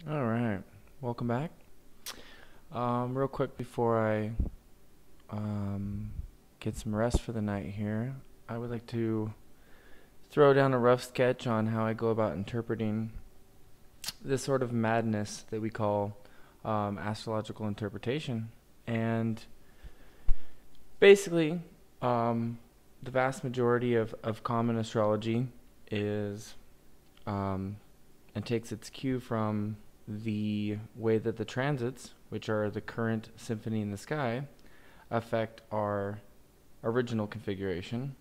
All right, welcome back. Real quick before I get some rest for the night here, I would like to throw down a rough sketch on how I go about interpreting this sort of madness that we call astrological interpretation. And basically, the vast majority of common astrology is and takes its cue from the way that the transits, which are the current symphony in the sky, affect our original configuration,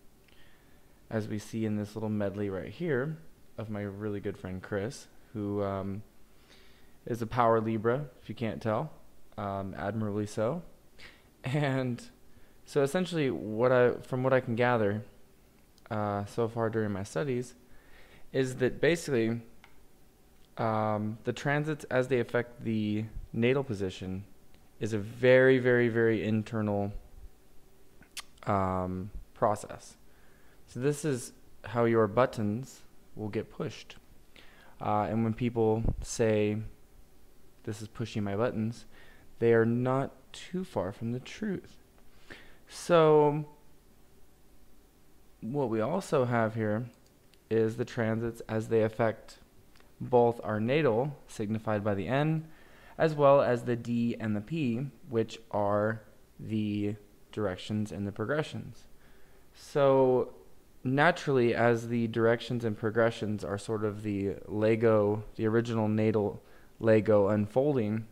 as we see in this little medley right here of my really good friend Chris, who is a power Libra, if you can't tell, admirably so. And so essentially, from what I can gather so far during my studies, is that basically the transits as they affect the natal position is a very, very, very internal process. So this is how your buttons will get pushed. And when people say, this is pushing my buttons, they are not too far from the truth. So what we also have here is the transits as they affect both our natal, signified by the N, as well as the D and the P, which are the directions and the progressions. So naturally, as the directions and progressions are sort of the Lego, the original natal Lego unfolding,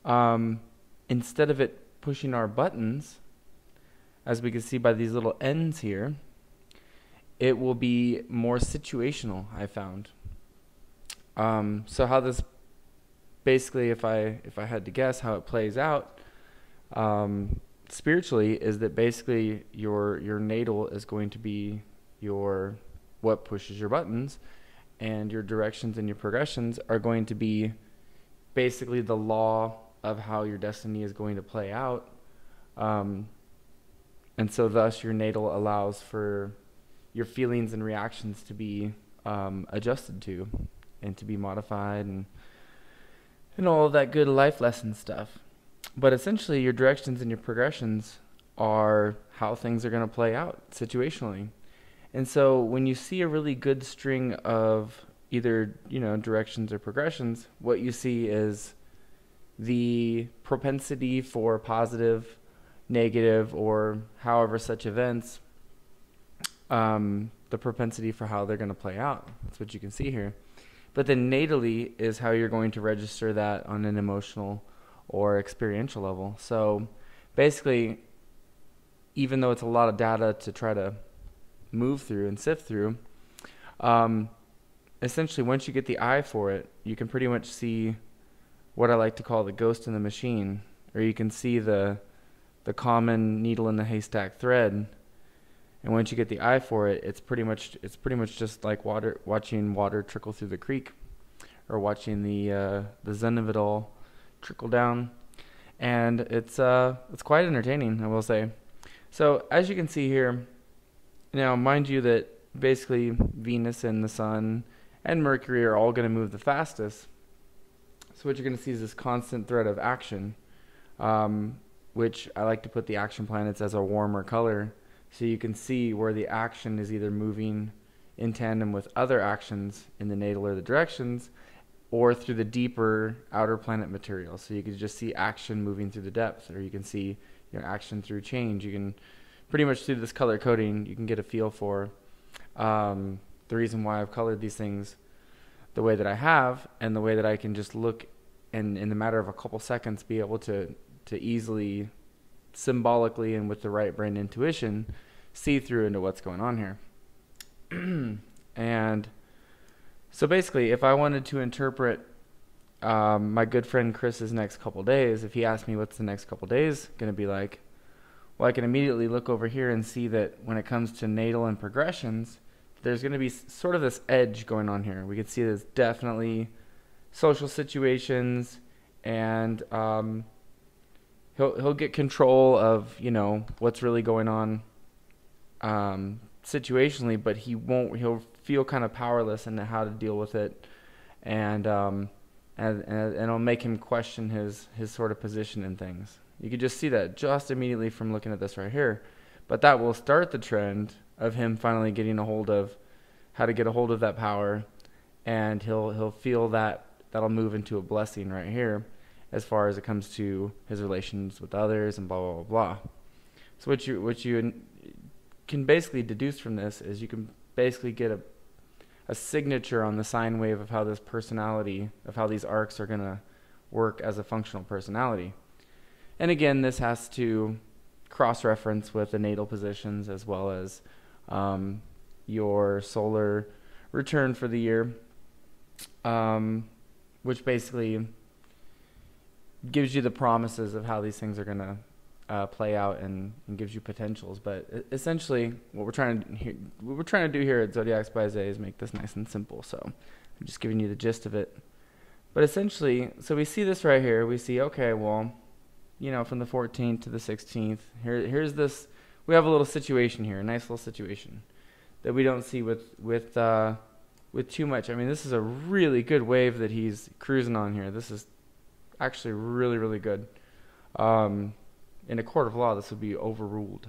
instead of it pushing our buttons, as we can see by these little N's here, it will be more situational, I found. So how this basically, if I had to guess how it plays out spiritually, is that basically your natal is going to be your what pushes your buttons, and your directions and your progressions are going to be basically the law of how your destiny is going to play out. And so thus your natal allows for your feelings and reactions to be adjusted to and to be modified and all of that good life lesson stuff. But essentially your directions and your progressions are how things are going to play out situationally. And so when you see a really good string of either, directions or progressions, what you see is the propensity for positive, negative, or however such events, the propensity for how they're going to play out. That's what you can see here. But then natally is how you're going to register that on an emotional or experiential level. So basically, even though it's a lot of data to try to move through and sift through, essentially once you get the eye for it, you can pretty much see what I like to call the ghost in the machine, or you can see the common needle in the haystack thread. And once you get the eye for it, it's pretty much just like watching water trickle through the creek, or watching the zen of it all trickle down. And it's quite entertaining, I will say. So as you can see here, now mind you that basically Venus and the Sun and Mercury are all going to move the fastest. So what you're going to see is this constant thread of action, which I like to put the action planets as a warmer color. So you can see where the action is either moving in tandem with other actions in the natal or the directions, or through the deeper outer planet material. So you can just see action moving through the depth, or you can see action through change. You can pretty much through this color coding, you can get a feel for the reason why I've colored these things the way that I have, and the way that I can just look and in the matter of a couple seconds be able to easily, symbolically and with the right brain intuition, see through into what's going on here. And so basically, if I wanted to interpret my good friend Chris's next couple days, if he asked me what's the next couple days going to be like, well, I can immediately look over here and see that when it comes to natal and progressions, there's going to be sort of this edge going on here. We can see there's definitely social situations, and he'll get control of what's really going on situationally, but he'll feel kind of powerless into how to deal with it, and and it'll make him question his sort of position in things. You could just see that just immediately from looking at this right here. But that will start the trend of him finally getting a hold of how to get a hold of that power, and he'll feel that that'll move into a blessing right here as far as it comes to his relations with others and blah, blah, blah, blah. So what you can basically deduce from this is you can basically get a signature on the sine wave of how this personality, of how these arcs are going to work as a functional personality. And again, this has to cross-reference with the natal positions as well as your solar return for the year, which basically gives you the promises of how these things are going to play out and gives you potentials. But essentially, what we're trying to do here at Zodiacs by Zay is make this nice and simple. So I'm just giving you the gist of it. But essentially, so we see this right here. We see, okay, well, you know, from the 14th to the 16th, here's this. We have a little situation here, a nice little situation that we don't see with too much. I mean, this is a really good wave that he's cruising on here. This is actually really, really good. In a court of law, this would be overruled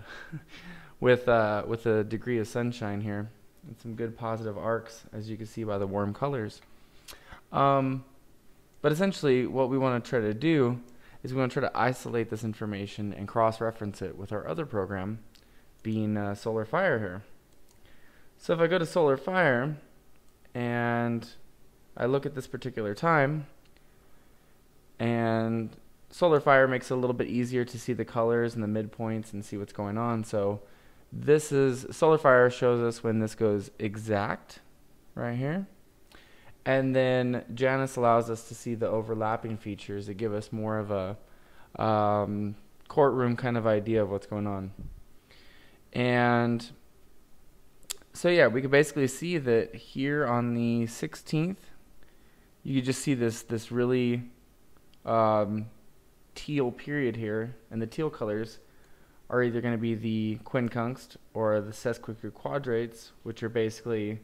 with a degree of sunshine here and some good positive arcs, as you can see by the warm colors. But essentially, what we want to try to do is we want to try to isolate this information and cross-reference it with our other program, being Solar Fire here. So if I go to Solar Fire and I look at this particular time, and Solar Fire makes it a little bit easier to see the colors and the midpoints and see what's going on. So this is, Solar Fire shows us when this goes exact right here. And then Janus allows us to see the overlapping features that give us more of a courtroom kind of idea of what's going on. And so yeah, we can basically see that here on the 16th, you just see this really teal period here, and the teal colors are either going to be the quincunx or the sesquiquadrates, which are basically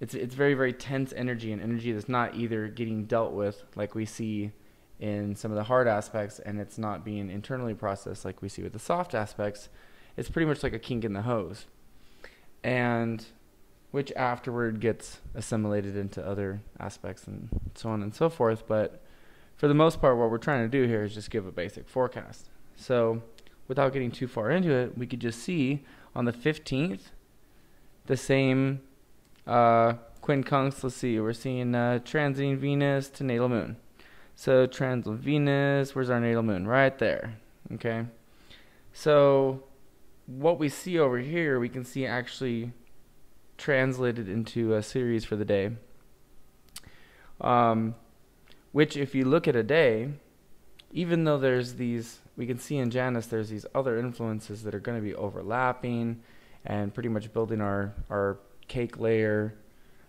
it's very, very tense energy, and energy that's not either getting dealt with like we see in some of the hard aspects, and it's not being internally processed like we see with the soft aspects. It's pretty much like a kink in the hose, and which afterward gets assimilated into other aspects and so on and so forth. But for the most part, what we're trying to do here is just give a basic forecast. So without getting too far into it, we could just see on the 15th the same quincunx. Let's see, we're seeing transiting Venus to natal moon. So transit Venus, where's our natal moon? Right there. Okay. So what we see over here, we can see actually translated into a series for the day. Which if you look at a day, even though there's these, we can see in Janus there's these other influences that are going to be overlapping and pretty much building our cake layer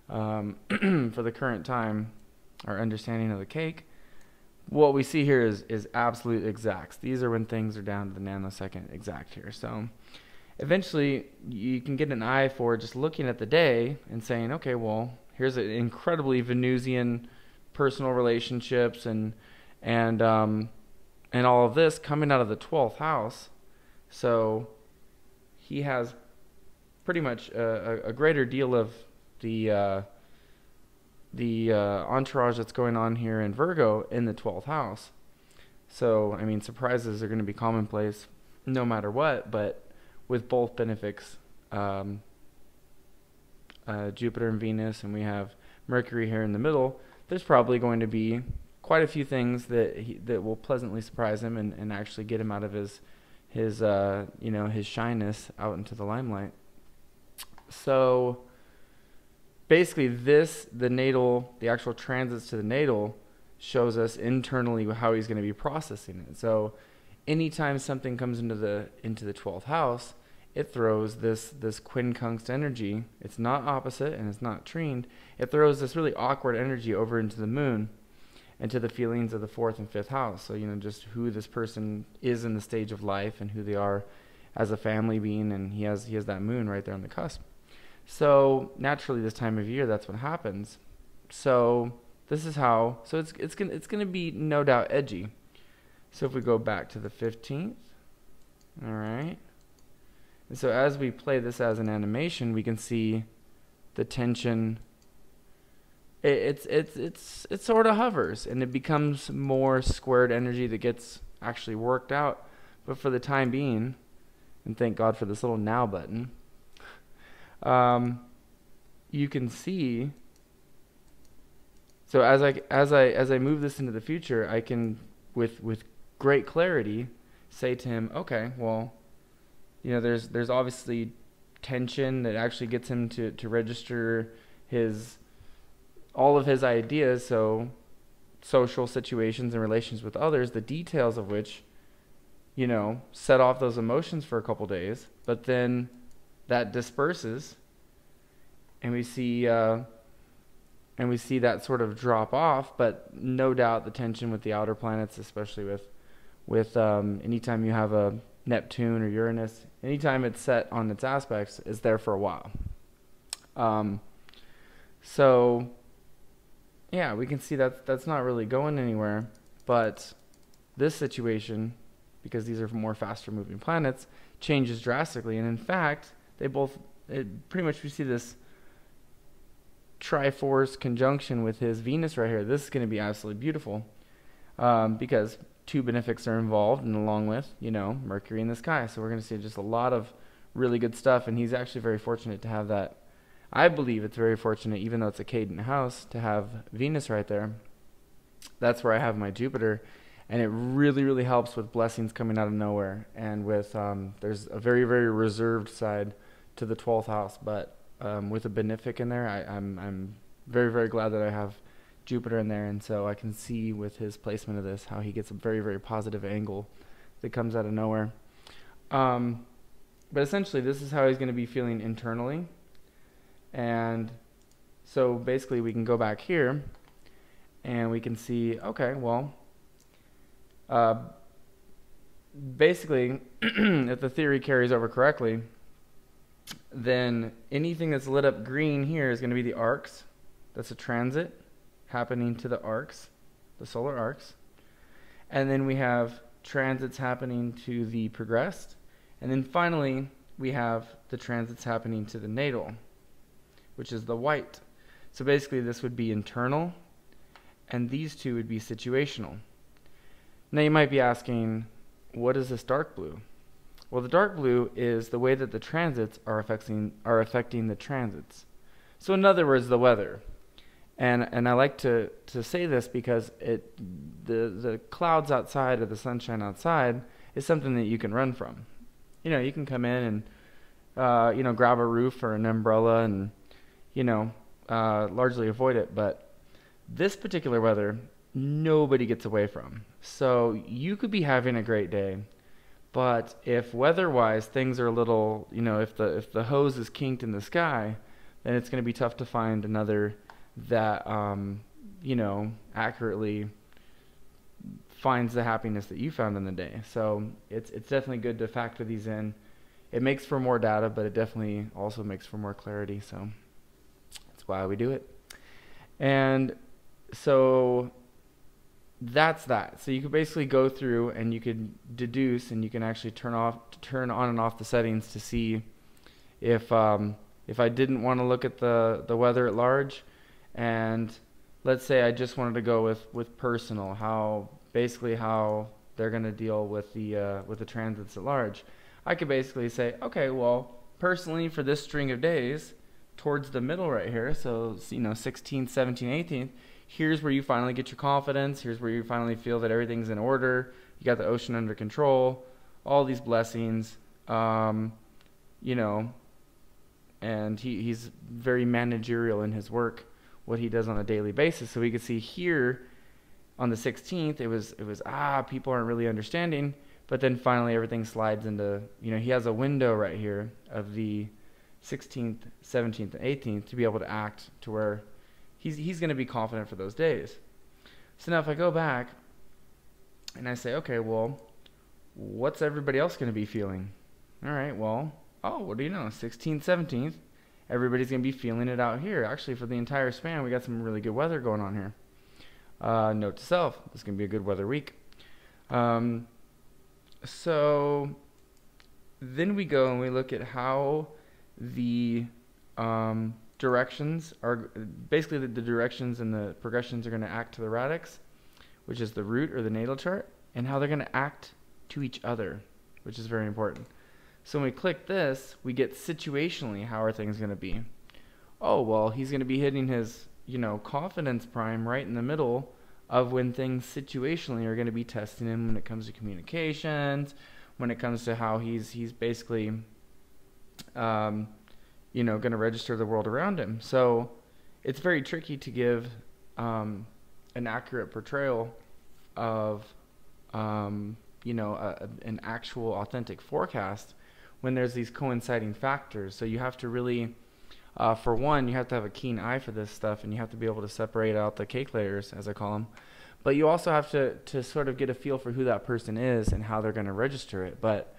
for the current time, our understanding of the cake. What we see here is absolute exacts. These are when things are down to the nanosecond exact here. So eventually you can get an eye for just looking at the day and saying, okay, well, here's an incredibly Venusian personal relationships and all of this coming out of the 12th house. So he has pretty much a greater deal of the entourage that's going on here in Virgo in the 12th house. So I mean, surprises are going to be commonplace no matter what, but with both benefics, Jupiter and Venus, and we have Mercury here in the middle, there's probably going to be quite a few things that will pleasantly surprise him and actually get him out of his shyness out into the limelight. So basically the actual transits to the natal shows us internally how he's going to be processing it. So anytime something comes into the 12th house, it throws this quincunx energy. It's not opposite and it's not trined. It throws this really awkward energy over into the moon and to the feelings of the 4th and 5th house. So, just who this person is in the stage of life and who they are as a family being, and he has that moon right there on the cusp. So naturally this time of year, that's what happens. So This is how. So it's gonna be no doubt edgy. So if we go back to the 15th, all right. And so as we play this as an animation, we can see the tension. It sort of hovers, and it becomes more squared energy that gets actually worked out. But for the time being, and thank God for this little now button, you can see. So as I move this into the future, I can with great clarity say to him, okay, well, you know, there's obviously tension that actually gets him to register all of his ideas, so social situations and relations with others, the details of which, you know, set off those emotions for a couple days, but then that disperses, and we see that sort of drop off. But no doubt the tension with the outer planets, especially with anytime you have a Neptune or Uranus, anytime it's set on its aspects, is there for a while. So yeah, we can see that that's not really going anywhere. But this situation, because these are more faster moving planets, changes drastically. And in fact, pretty much we see this Triforce conjunction with his Venus right here. This is going to be absolutely beautiful, because two benefics are involved, and along with, you know, Mercury in the sky. So we're going to see just a lot of really good stuff, and he's actually very fortunate to have that. I believe it's very fortunate, even though it's a cadent house, to have Venus right there. That's where I have my Jupiter, and it really, really helps with blessings coming out of nowhere. And with there's a very, very reserved side to the 12th house, but with a benefic in there, I'm very, very glad that I have Jupiter in there, and so I can see with his placement of this how he gets a very, very positive angle that comes out of nowhere. But essentially, this is how he's going to be feeling internally. And so basically we can go back here and we can see, okay, well, basically if the theory carries over correctly, then anything that's lit up green here is going to be the arcs. That's a transit happening to the arcs, the solar arcs. And then we have transits happening to the progressed. And then finally we have the transits happening to the natal, which is the white. So basically this would be internal, and these two would be situational. Now you might be asking, what is this dark blue? Well, the dark blue is the way that the transits are affecting the transits. So in other words, the weather. And I like to say this because the clouds outside or the sunshine outside is something that you can run from. You know, you can come in and you know, grab a roof or an umbrella and, you know, largely avoid it. But this particular weather, nobody gets away from. So you could be having a great day, but if weather-wise things are a little, you know, if the hose is kinked in the sky, then it's going to be tough to find another that you know, accurately finds the happiness that you found in the day. So it's definitely good to factor these in. It makes for more data, but it definitely also makes for more clarity. So that's why we do it. And so that's that. So you could basically go through and you could deduce, and you can actually turn on and off the settings to see if I didn't want to look at the weather at large, and let's say I just wanted to go with personal, how they're going to deal with the transits at large. I could basically say, okay, well, personally for this string of days, towards the middle right here, so you know, 16th, 17th, 18th, here's where you finally get your confidence. Here's where you finally feel that everything's in order. You got the ocean under control, all these blessings, you know, and he's very managerial in his work, what he does on a daily basis. So we could see here on the 16th, it was people aren't really understanding, but then finally everything slides into, you know, he has a window right here of the 16th, 17th, and 18th to be able to act to where he's going to be confident for those days. So now if I go back and I say, okay, well, what's everybody else going to be feeling? All right, well, what do you know? 16th, 17th, everybody's going to be feeling it out here. Actually, for the entire span, we got some really good weather going on here. Note to self, this is going to be a good weather week. So then we go and we look at how the directions are, basically the directions and the progressions are going to act to the radix, which is the root or the natal chart, and how they're going to act to each other, which is very important. So when we click this, we get situationally how are things going to be. Oh, well, he's going to be hitting his, confidence prime right in the middle of when things situationally are going to be testing him when it comes to communications, when it comes to how he's basically, going to register the world around him. So it's very tricky to give an accurate portrayal of, an actual authentic forecast when there's these coinciding factors. So you have to really, for one, you have to have a keen eye for this stuff, and you have to be able to separate out the cake layers, as I call them. But you also have to sort of get a feel for who that person is and how they're going to register it. But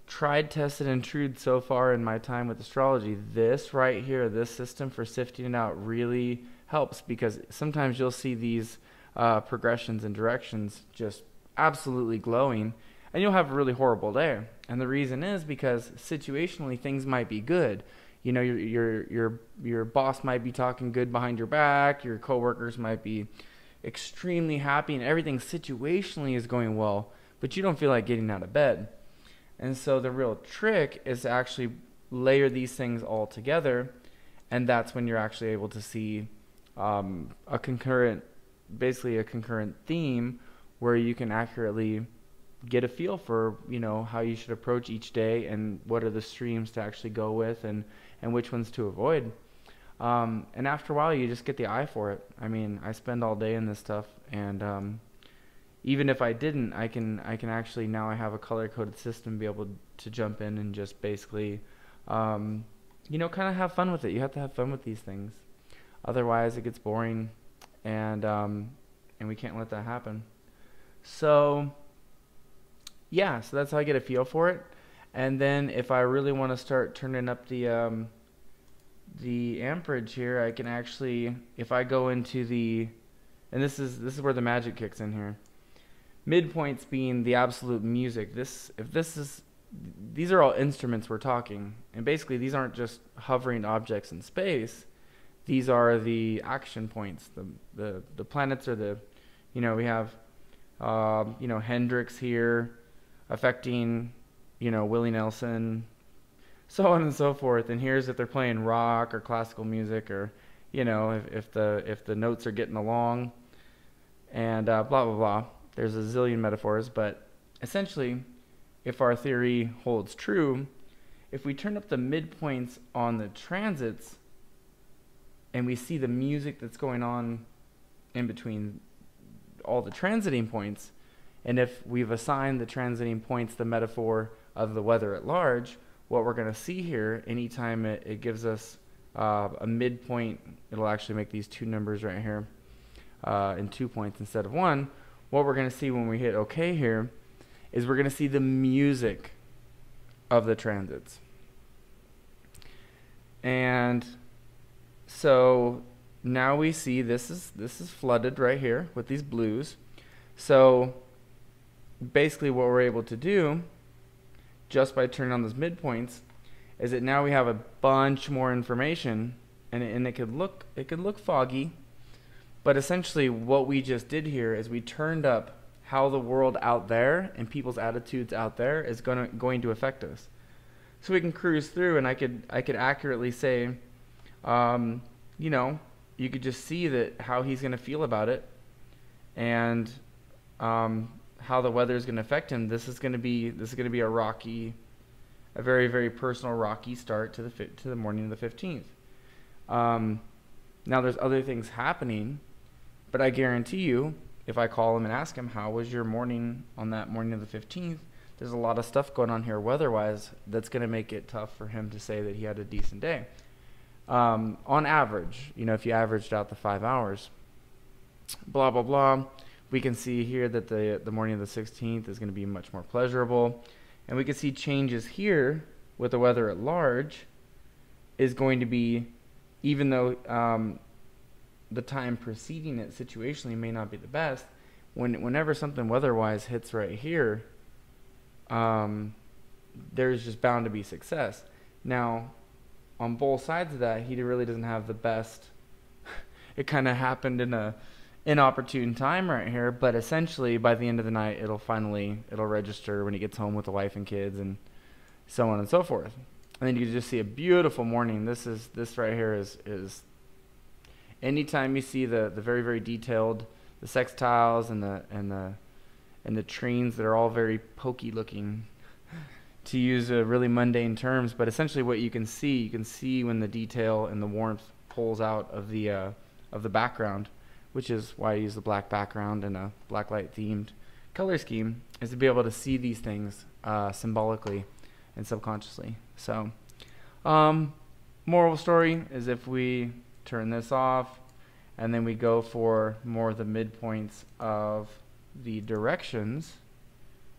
tried, tested, and true so far in my time with astrology, this right here, this system for sifting it out really helps, because sometimes you'll see these progressions and directions just absolutely glowing, and you'll have a really horrible day. And the reason is because situationally things might be good. Your boss might be talking good behind your back, your coworkers might be extremely happy, and everything situationally is going well, but you don't feel like getting out of bed. And so the real trick is to actually layer these things all together, and that's when you're actually able to see a concurrent theme where you can accurately get a feel for, how you should approach each day, and what are the streams to actually go with, and which ones to avoid. And after a while, you just get the eye for it. I mean, I spend all day in this stuff, and even if I didn't, I can actually, now I have a color-coded system, be able to jump in and just basically, kind of have fun with it. You have to have fun with these things. Otherwise, it gets boring, and we can't let that happen. So, yeah, so that's how I get a feel for it. And then if I really want to start turning up the amperage here, I can actually, if I go into and this is where the magic kicks in here. Midpoints being the absolute music. These are all instruments we're talking, and basically these aren't just hovering objects in space. These are the action points. The planets are we have Hendrix here affecting Willie Nelson, so on and so forth. And here's if they're playing rock or classical music, or if the notes are getting along, and blah blah blah. There's a zillion metaphors, but essentially, if our theory holds true, if we turn up the midpoints on the transits and we see the music that's going on in between all the transiting points, and if we've assigned the transiting points the metaphor of the weather at large, what we're going to see here, anytime it gives us a midpoint, it'll actually make these two numbers right here in 2 points instead of one. What we're going to see when we hit OK here is we're going to see the music of the transits. And so now we see this is flooded right here with these blues. So basically what we're able to do just by turning on those midpoints is that now we have a bunch more information, and it could look foggy, but essentially what we just did here is we turned up how the world out there and people's attitudes out there is going to affect us. So we can cruise through, and I could accurately say, you could just see that how he's going to feel about it, and how the weather is going to affect him. This is going to be a very, very personal rocky start to the morning of the 15th. Now there's other things happening, but I guarantee you, if I call him and ask him how was your morning on that morning of the 15th, there's a lot of stuff going on here weather-wise that's going to make it tough for him to say that he had a decent day. On average, if you averaged out the 5 hours, blah blah blah, we can see here that the morning of the 16th is going to be much more pleasurable, and we can see changes here with the weather at large is going to be, even though the time preceding it situationally may not be the best. Whenever something weather-wise hits right here, there's just bound to be success. Now, on both sides of that, he really doesn't have the best. It kind of happened in a inopportune time right here, but essentially by the end of the night, it'll register when he gets home with the wife and kids and so on and so forth. And then you can just see a beautiful morning. This right here is anytime you see the very, very detailed, the sextiles and the trines that are all very pokey looking, to use really mundane terms, but essentially what you can see when the detail and the warmth pulls out of the background, which is why I use the black background and a black light themed color scheme, is to be able to see these things symbolically and subconsciously. So, moral of the story is if we turn this off and then we go for more of the midpoints of the directions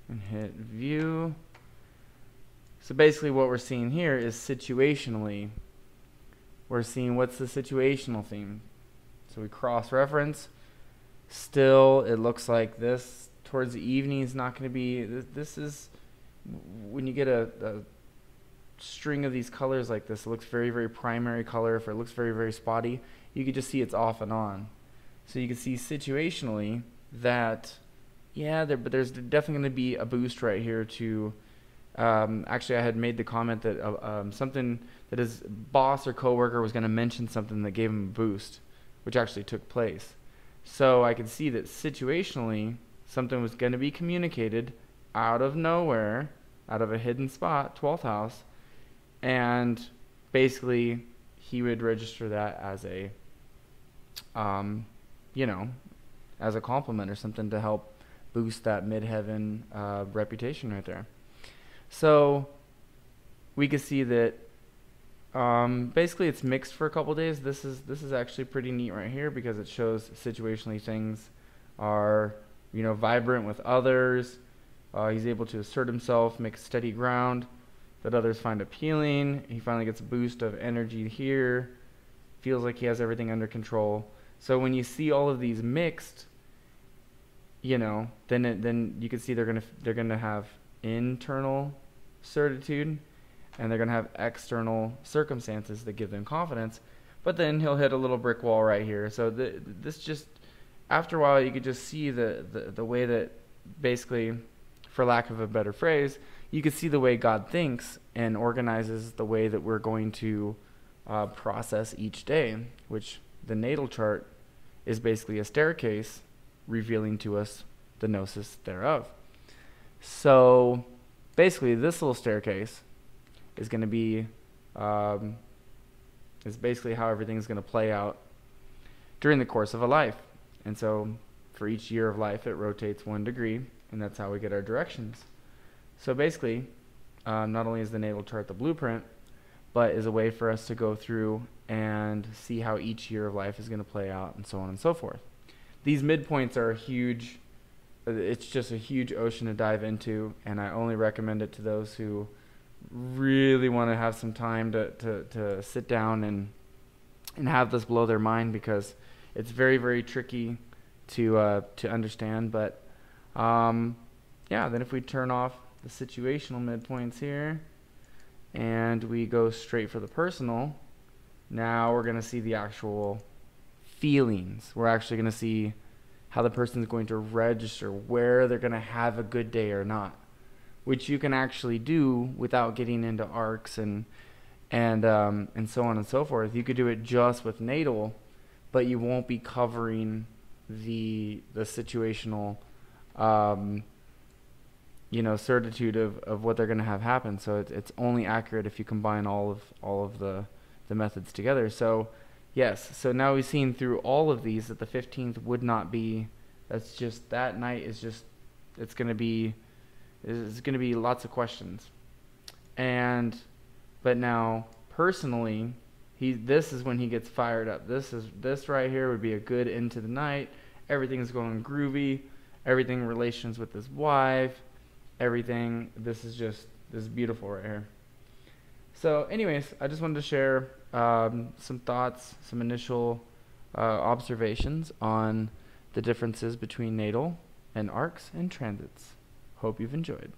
and hit view. So basically what we're seeing here is situationally, we're seeing what's the situational theme. So we cross-reference. Still, it looks like this towards the evening is not going to be, this is, when you get a string of these colors like this, it looks very, very primary color. If it looks very, very spotty, you can just see it's off and on. So you can see situationally that, yeah, but there's definitely going to be a boost right here to, actually I had made the comment that something that his boss or coworker was going to mention something that gave him a boost, which actually took place. So I could see that situationally something was going to be communicated out of nowhere, out of a hidden spot, 12th house, and basically he would register that as a as a compliment or something to help boost that midheaven reputation right there. So we could see that basically it's mixed for a couple days. This is actually pretty neat right here because it shows situationally things are vibrant with others. He's able to assert himself, make steady ground that others find appealing. He finally gets a boost of energy here. Feels like he has everything under control. So when you see all of these mixed, then you can see they're gonna have internal certitude, and they're going to have external circumstances that give them confidence. But then he'll hit a little brick wall right here. So this just, after a while, you could just see the way that, basically, for lack of a better phrase, you could see the way God thinks and organizes the way that we're going to process each day, which the natal chart is basically a staircase revealing to us the gnosis thereof. So basically, this little staircase is going to be, is basically how everything's going to play out during the course of a life. And so for each year of life, it rotates 1 degree, and that's how we get our directions. So basically, not only is the natal chart the blueprint, but is a way for us to go through and see how each year of life is going to play out, and so on and so forth. These midpoints are huge. It's just a huge ocean to dive into, and I only recommend it to those who really want to have some time to sit down and have this blow their mind, because it's very, very tricky to understand. But yeah, then if we turn off the situational midpoints here and we go straight for the personal, now we're going to see the actual feelings. We're actually going to see how the person's going to register, where they're going to have a good day or not, which you can actually do without getting into arcs and so on and so forth. You could do it just with natal, but you won't be covering the situational certitude of what they're going to have happen. So it's only accurate if you combine all of the methods together. So yes, so now we've seen through all of these that the 15th would not be, that's just, that night is just, it's going to be lots of questions. But now personally, this is when he gets fired up. This right here would be a good into the night. Everything's going groovy. Everything relations with his wife. Everything. This is beautiful right here. So anyways, I just wanted to share some thoughts, some initial observations on the differences between natal and arcs and transits. Hope you've enjoyed.